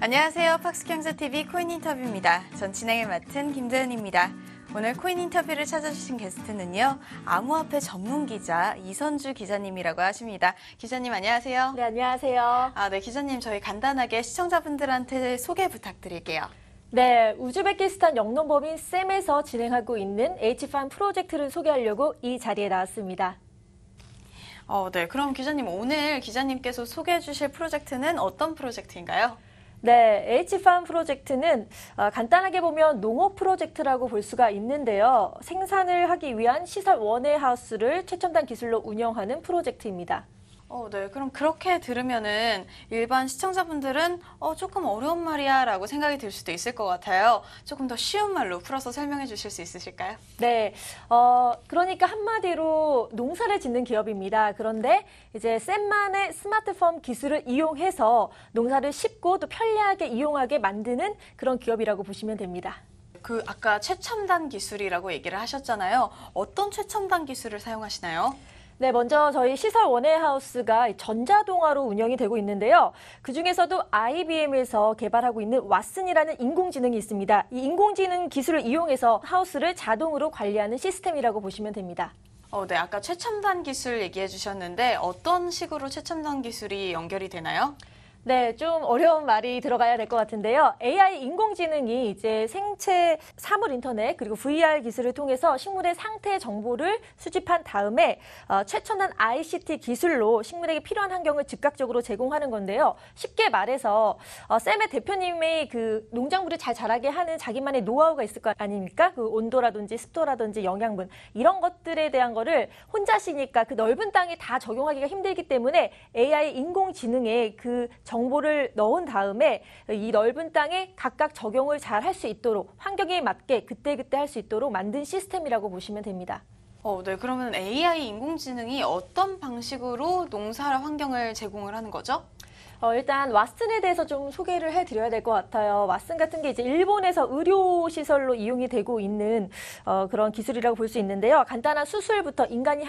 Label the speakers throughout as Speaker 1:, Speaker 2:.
Speaker 1: 안녕하세요. 팍스경제TV 코인 인터뷰입니다. 전 진행을 맡은 김재은입니다. 오늘 코인 인터뷰를 찾아주신 게스트는요. 암호화폐 전문 기자 이선주 기자님이라고 하십니다. 기자님 안녕하세요.
Speaker 2: 네, 안녕하세요.
Speaker 1: 네, 기자님 저희 간단하게 시청자분들한테 소개 부탁드릴게요.
Speaker 2: 네, 우즈베키스탄 영농법인 셈에서 진행하고 있는 H팜 프로젝트를 소개하려고 이 자리에 나왔습니다.
Speaker 1: 네, 그럼 기자님 오늘 기자님께서 소개해 주실 프로젝트는 어떤 프로젝트인가요?
Speaker 2: 네, H팜 프로젝트는 간단하게 보면 농업 프로젝트라고 볼 수가 있는데요. 생산을 하기 위한 시설 원웨하우스를 최첨단 기술로 운영하는 프로젝트입니다.
Speaker 1: 네. 그럼 그렇게 들으면은 일반 시청자분들은 조금 어려운 말이야 라고 생각이 들 수도 있을 것 같아요. 조금 더 쉬운 말로 풀어서 설명해 주실 수 있으실까요?
Speaker 2: 네. 그러니까 한마디로 농사를 짓는 기업입니다. 그런데 이제 셈만의 스마트팜 기술을 이용해서 농사를 쉽고 또 편리하게 이용하게 만드는 그런 기업이라고 보시면 됩니다.
Speaker 1: 아까 최첨단 기술이라고 얘기를 하셨잖아요. 어떤 최첨단 기술을 사용하시나요?
Speaker 2: 네, 먼저 저희 시설 원웨하우스가 전자동화로 운영이 되고 있는데요. 그중에서도 IBM에서 개발하고 있는 왓슨이라는 인공지능이 있습니다. 이 인공지능 기술을 이용해서 하우스를 자동으로 관리하는 시스템이라고 보시면 됩니다.
Speaker 1: 네, 아까 최첨단 기술 얘기해 주셨는데 어떤 식으로 최첨단 기술이 연결이 되나요?
Speaker 2: 네, 좀 어려운 말이 들어가야 될 것 같은데요. AI 인공지능이 이제 생체 사물 인터넷 그리고 VR 기술을 통해서 식물의 상태 정보를 수집한 다음에 최첨단 ICT 기술로 식물에게 필요한 환경을 즉각적으로 제공하는 건데요. 쉽게 말해서 쌤의 대표님의 그 농작물을 잘 자라게 하는 자기만의 노하우가 있을 거 아닙니까? 그 온도라든지 습도라든지 영양분 이런 것들에 대한 거를 혼자시니까 그 넓은 땅에 다 적용하기가 힘들기 때문에 AI 인공지능의 그 정보를 넣은 다음에 이 넓은 땅에 각각 적용을 잘 할 수 있도록 환경에 맞게 그때그때 할 수 있도록 만든 시스템이라고 보시면 됩니다.
Speaker 1: 네. 그러면 AI 인공지능이 어떤 방식으로 농사 환경을 제공을 하는 거죠?
Speaker 2: 일단 왓슨에 대해서 좀 소개를 해드려야 될 것 같아요. 왓슨 같은 게 이제 일본에서 의료시설로 이용이 되고 있는 그런 기술이라고 볼 수 있는데요. 간단한 수술부터 인간이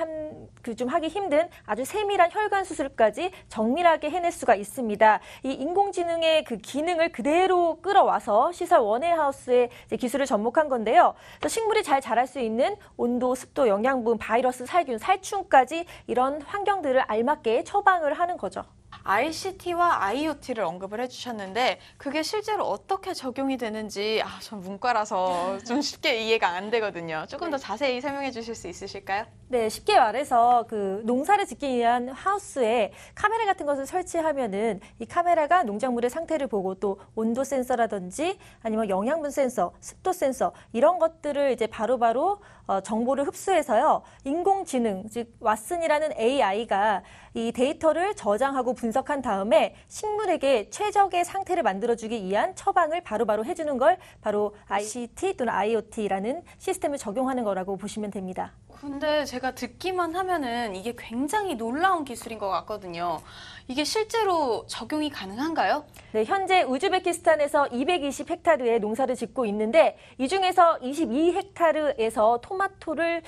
Speaker 2: 좀 하기 힘든 아주 세밀한 혈관 수술까지 정밀하게 해낼 수가 있습니다. 이 인공지능의 그 기능을 그대로 끌어와서 시설 원웨하우스의 기술을 접목한 건데요. 식물이 잘 자랄 수 있는 온도, 습도, 영양분, 바이러스, 살균, 살충까지 이런 환경들을 알맞게 처방을 하는 거죠.
Speaker 1: ICT와 IoT를 언급을 해주셨는데 그게 실제로 어떻게 적용이 되는지 전 문과라서 좀 쉽게 이해가 안 되거든요. 조금 더 자세히 설명해 주실 수 있으실까요?
Speaker 2: 네, 쉽게 말해서 그 농사를 짓기 위한 하우스에 카메라 같은 것을 설치하면은 이 카메라가 농작물의 상태를 보고 또 온도 센서라든지 아니면 영양분 센서, 습도 센서 이런 것들을 이제 바로바로 정보를 흡수해서요. 인공지능, 즉 왓슨이라는 AI가 이 데이터를 저장하고 분석한 다음에 식물에게 최적의 상태를 만들어주기 위한 처방을 바로바로 해주는 걸 바로 ICT 또는 IoT라는 시스템을 적용하는 거라고 보시면 됩니다.
Speaker 1: 근데 제가 듣기만 하면은 이게 굉장히 놀라운 기술인 것 같거든요. 이게 실제로 적용이 가능한가요?
Speaker 2: 네, 현재 우즈베키스탄에서 220헥타르의 농사를 짓고 있는데 이 중에서 22헥타르에서 토마토를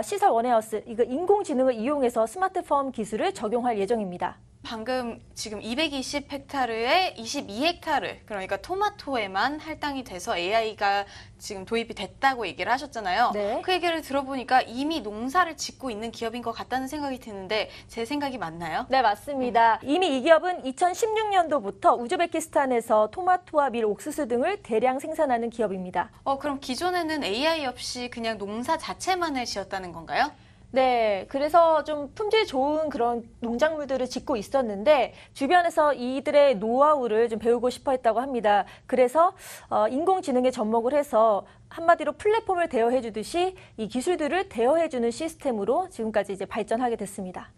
Speaker 2: 시설 원웨하우스, 이거 인공지능을 이용해서 스마트팜 기술을 적용할 예정입니다.
Speaker 1: 방금 지금 220헥타르에 22헥타르, 그러니까 토마토에만 할당이 돼서 AI가 지금 도입이 됐다고 얘기를 하셨잖아요.
Speaker 2: 네.
Speaker 1: 그 얘기를 들어보니까 이미 농사를 짓고 있는 기업인 것 같다는 생각이 드는데 제 생각이 맞나요?
Speaker 2: 네, 맞습니다. 이미 이 기업은 2016년도부터 우즈베키스탄에서 토마토와 밀, 옥수수 등을 대량 생산하는 기업입니다.
Speaker 1: 그럼 기존에는 AI 없이 그냥 농사 자체만을 지었다는 건가요?
Speaker 2: 네, 그래서 좀 품질 좋은 그런 농작물들을 짓고 있었는데 주변에서 이들의 노하우를 좀 배우고 싶어 했다고 합니다. 그래서 인공지능에 접목을 해서 한마디로 플랫폼을 대여해 주듯이 이 기술들을 대여해 주는 시스템으로 지금까지 이제 발전하게 됐습니다.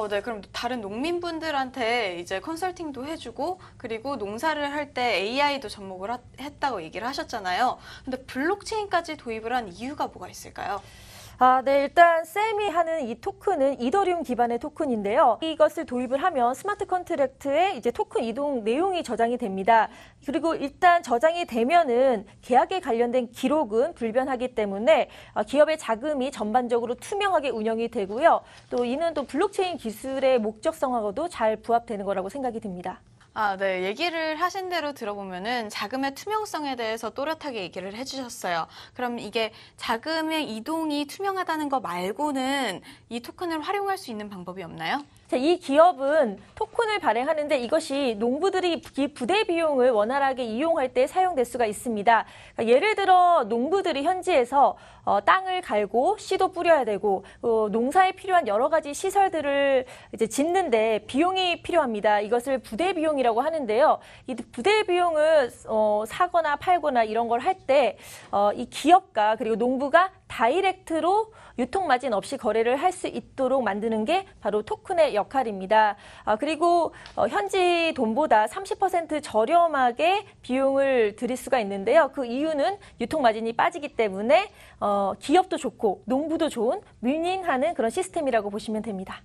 Speaker 1: 네. 그럼 다른 농민분들한테 이제 컨설팅도 해주고 그리고 농사를 할 때 AI도 접목을 했다고 얘기를 하셨잖아요. 근데 블록체인까지 도입을 한 이유가 뭐가 있을까요?
Speaker 2: 네, 일단 셈이 하는 이 토큰은 이더리움 기반의 토큰인데요. 이것을 도입을 하면 스마트 컨트랙트에 이제 토큰 이동 내용이 저장이 됩니다. 그리고 일단 저장이 되면은 계약에 관련된 기록은 불변하기 때문에 기업의 자금이 전반적으로 투명하게 운영이 되고요. 또 이는 또 블록체인 기술의 목적성하고도 잘 부합되는 거라고 생각이 듭니다.
Speaker 1: 네. 얘기를 하신 대로 들어보면은 자금의 투명성에 대해서 또렷하게 얘기를 해주셨어요. 그럼 이게 자금의 이동이 투명하다는 거 말고는 이 토큰을 활용할 수 있는 방법이 없나요?
Speaker 2: 이 기업은 토큰을 발행하는데 이것이 농부들이 부대 비용을 원활하게 이용할 때 사용될 수가 있습니다. 그러니까 예를 들어 농부들이 현지에서 땅을 갈고 씨도 뿌려야 되고 농사에 필요한 여러 가지 시설들을 이제 짓는데 비용이 필요합니다. 이것을 부대 비용이라고 하는데요. 이 부대 비용을 사거나 팔거나 이런 걸 할 때 이 기업가 그리고 농부가 다이렉트로 유통 마진 없이 거래를 할 수 있도록 만드는 게 바로 토큰의 역할입니다. 그리고 현지 돈보다 30% 저렴하게 비용을 들일 수가 있는데요. 그 이유는 유통 마진이 빠지기 때문에 기업도 좋고 농부도 좋은 윈윈하는 그런 시스템이라고 보시면 됩니다.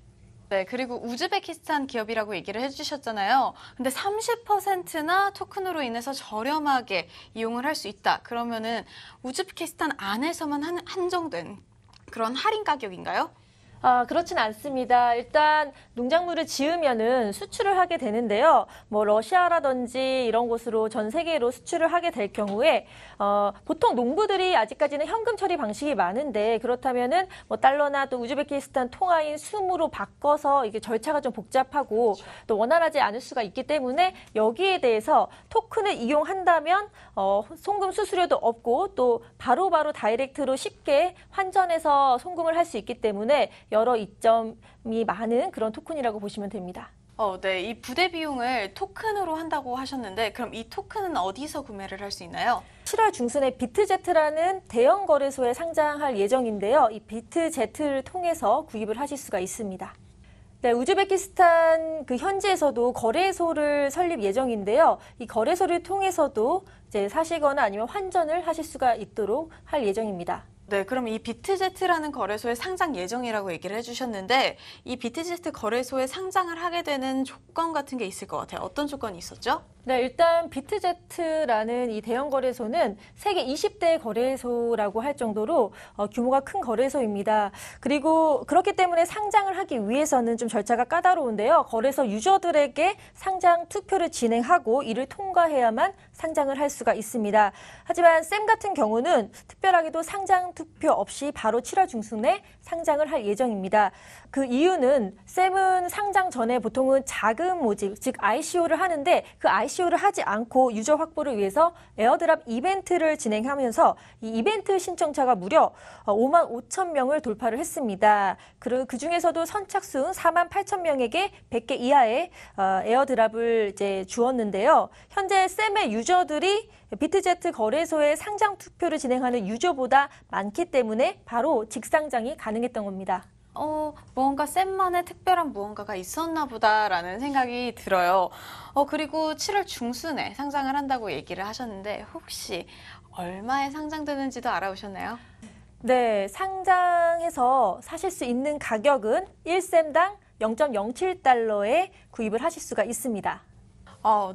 Speaker 1: 네, 그리고 우즈베키스탄 기업이라고 얘기를 해주셨잖아요. 근데 30%나 토큰으로 인해서 저렴하게 이용을 할 수 있다. 그러면은 우즈베키스탄 안에서만 한정된 그런 할인 가격인가요?
Speaker 2: 그렇진 않습니다. 일단 농작물을 지으면은 수출을 하게 되는데요. 뭐 러시아라든지 이런 곳으로 전 세계로 수출을 하게 될 경우에 보통 농부들이 아직까지는 현금 처리 방식이 많은데 그렇다면은 뭐 달러나 또 우즈베키스탄 통화인 숨으로 바꿔서 이게 절차가 좀 복잡하고 또 원활하지 않을 수가 있기 때문에 여기에 대해서 토큰을 이용한다면 송금 수수료도 없고 또 바로바로 다이렉트로 쉽게 환전해서 송금을 할 수 있기 때문에 여러 이점이 많은 그런 토큰이라고 보시면 됩니다.
Speaker 1: 네. 이 부대 비용을 토큰으로 한다고 하셨는데 그럼 이 토큰은 어디서 구매를 할 수 있나요?
Speaker 2: 7월 중순에 비트제트라는 대형 거래소에 상장할 예정인데요. 이 비트제트를 통해서 구입을 하실 수가 있습니다. 네, 우즈베키스탄 그 현지에서도 거래소를 설립 예정인데요. 이 거래소를 통해서도 이제 사시거나 아니면 환전을 하실 수가 있도록 할 예정입니다.
Speaker 1: 네, 그럼 이 비트제트라는 거래소에 상장 예정이라고 얘기를 해주셨는데 이 비트제트 거래소에 상장을 하게 되는 조건 같은 게 있을 것 같아요. 어떤 조건이 있었죠?
Speaker 2: 네, 일단 비트제트라는 이 대형 거래소는 세계 20대 거래소라고 할 정도로 규모가 큰 거래소입니다. 그리고 그렇기 때문에 상장을 하기 위해서는 좀 절차가 까다로운데요. 거래소 유저들에게 상장 투표를 진행하고 이를 통과해야만 상장을 할 수가 있습니다. 하지만 샘 같은 경우는 특별하게도 상장 투표 없이 바로 7월 중순에 상장을 할 예정입니다. 그 이유는 샘은 상장 전에 보통은 자금 모집, 즉 ICO를 하는데 그 ICO를 하지 않고 유저 확보를 위해서 에어드랍 이벤트를 진행하면서 이 이벤트 신청자가 무려 5만 5천 명을 돌파를 했습니다. 그리고 그 중에서도 선착순 4만 8천 명에게 100개 이하의 에어드랍을 이제 주었는데요. 현재 샘의 유저들이 비트제트 거래소에 상장 투표를 진행하는 유저보다 많기 때문에 바로 직상장이 가능했던 겁니다.
Speaker 1: 뭔가 샘만의 특별한 무언가가 있었나 보다라는 생각이 들어요. 그리고 7월 중순에 상장을 한다고 얘기를 하셨는데 혹시 얼마에 상장되는지도 알아보셨나요?
Speaker 2: 네, 상장해서 사실 수 있는 가격은 1샘당 0.07달러에 구입을 하실 수가 있습니다.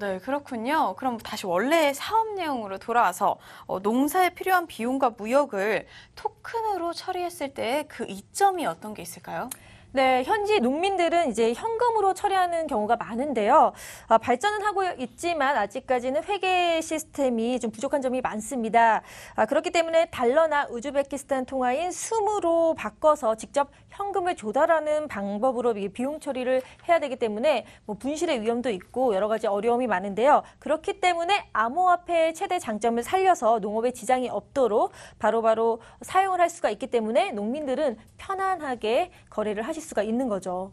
Speaker 1: 네, 그렇군요. 그럼 다시 원래의 사업 내용으로 돌아와서 농사에 필요한 비용과 무역을 토큰으로 처리했을 때 그 이점이 어떤 게 있을까요?
Speaker 2: 네, 현지 농민들은 이제 현금으로 처리하는 경우가 많은데요. 발전은 하고 있지만 아직까지는 회계 시스템이 좀 부족한 점이 많습니다. 그렇기 때문에 달러나 우즈베키스탄 통화인 숨으로 바꿔서 직접 현금을 조달하는 방법으로 비용 처리를 해야 되기 때문에 뭐 분실의 위험도 있고 여러 가지 어려움이 많은데요. 그렇기 때문에 암호화폐의 최대 장점을 살려서 농업에 지장이 없도록 바로바로 사용을 할 수가 있기 때문에 농민들은 편안하게 거래를 하실 수가 있는 거죠.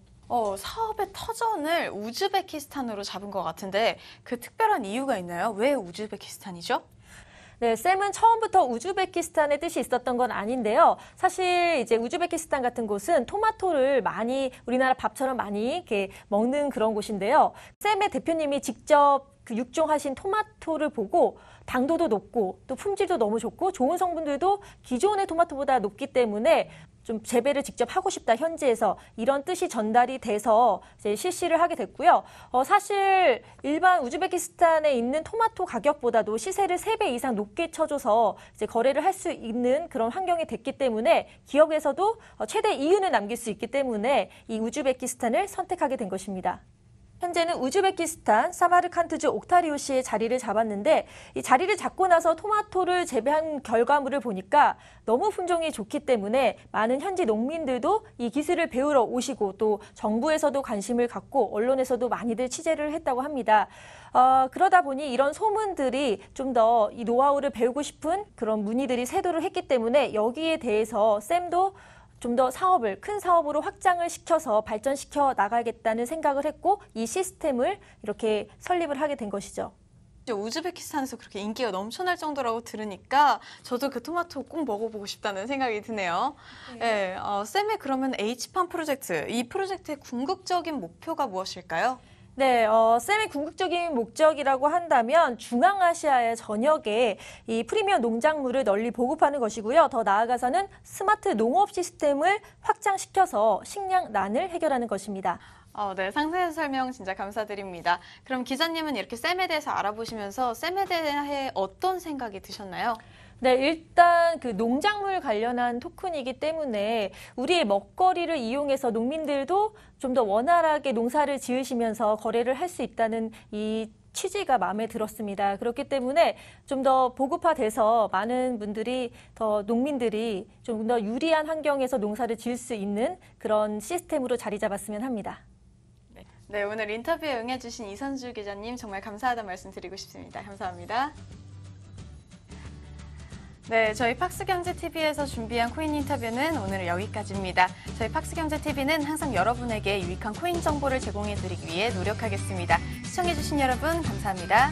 Speaker 1: 사업의 터전을 우즈베키스탄으로 잡은 것 같은데 그 특별한 이유가 있나요? 왜 우즈베키스탄이죠?
Speaker 2: 네, 샘은 처음부터 우즈베키스탄의 뜻이 있었던 건 아닌데요. 사실 이제 우즈베키스탄 같은 곳은 토마토를 많이 우리나라 밥처럼 많이 이렇게 먹는 그런 곳인데요. 샘의 대표님이 직접 그 육종하신 토마토를 보고 당도도 높고 또 품질도 너무 좋고 좋은 성분들도 기존의 토마토보다 높기 때문에 좀 재배를 직접 하고 싶다 현지에서 이런 뜻이 전달이 돼서 이제 실시를 하게 됐고요. 사실 일반 우즈베키스탄에 있는 토마토 가격보다도 시세를 3배 이상 높게 쳐줘서 이제 거래를 할 수 있는 그런 환경이 됐기 때문에 기업에서도 최대 이윤을 남길 수 있기 때문에 이 우즈베키스탄을 선택하게 된 것입니다. 현재는 우즈베키스탄 사마르칸트주 옥타리오시의 자리를 잡았는데 이 자리를 잡고 나서 토마토를 재배한 결과물을 보니까 너무 품종이 좋기 때문에 많은 현지 농민들도 이 기술을 배우러 오시고 또 정부에서도 관심을 갖고 언론에서도 많이들 취재를 했다고 합니다. 그러다 보니 이런 소문들이 좀 더 이 노하우를 배우고 싶은 그런 문의들이 쇄도를 했기 때문에 여기에 대해서 쌤도 좀 더 큰 사업으로 확장을 시켜서 발전시켜 나가겠다는 생각을 했고 이 시스템을 이렇게 설립을 하게 된 것이죠.
Speaker 1: 우즈베키스탄에서 그렇게 인기가 넘쳐날 정도라고 들으니까 저도 그 토마토 꼭 먹어보고 싶다는 생각이 드네요. 네. 쌤의 그러면 H팜 프로젝트, 이 프로젝트의 궁극적인 목표가 무엇일까요?
Speaker 2: 네, 쌤의 궁극적인 목적이라고 한다면 중앙아시아의 전역에 이 프리미엄 농작물을 널리 보급하는 것이고요. 더 나아가서는 스마트 농업 시스템을 확장시켜서 식량난을 해결하는 것입니다.
Speaker 1: 네, 상세한 설명 진짜 감사드립니다. 그럼 기자님은 이렇게 쌤에 대해서 알아보시면서 쌤에 대해 어떤 생각이 드셨나요?
Speaker 2: 네, 일단 그 농작물 관련한 토큰이기 때문에 우리의 먹거리를 이용해서 농민들도 좀 더 원활하게 농사를 지으시면서 거래를 할 수 있다는 이 취지가 마음에 들었습니다. 그렇기 때문에 좀 더 보급화돼서 많은 분들이 농민들이 좀 더 유리한 환경에서 농사를 지을 수 있는 그런 시스템으로 자리 잡았으면 합니다.
Speaker 1: 네, 오늘 인터뷰에 응해주신 이선주 기자님 정말 감사하다는 말씀 드리고 싶습니다. 감사합니다. 네, 저희 팍스경제TV에서 준비한 코인 인터뷰는 오늘 여기까지입니다. 저희 팍스경제TV는 항상 여러분에게 유익한 코인 정보를 제공해드리기 위해 노력하겠습니다. 시청해주신 여러분 감사합니다.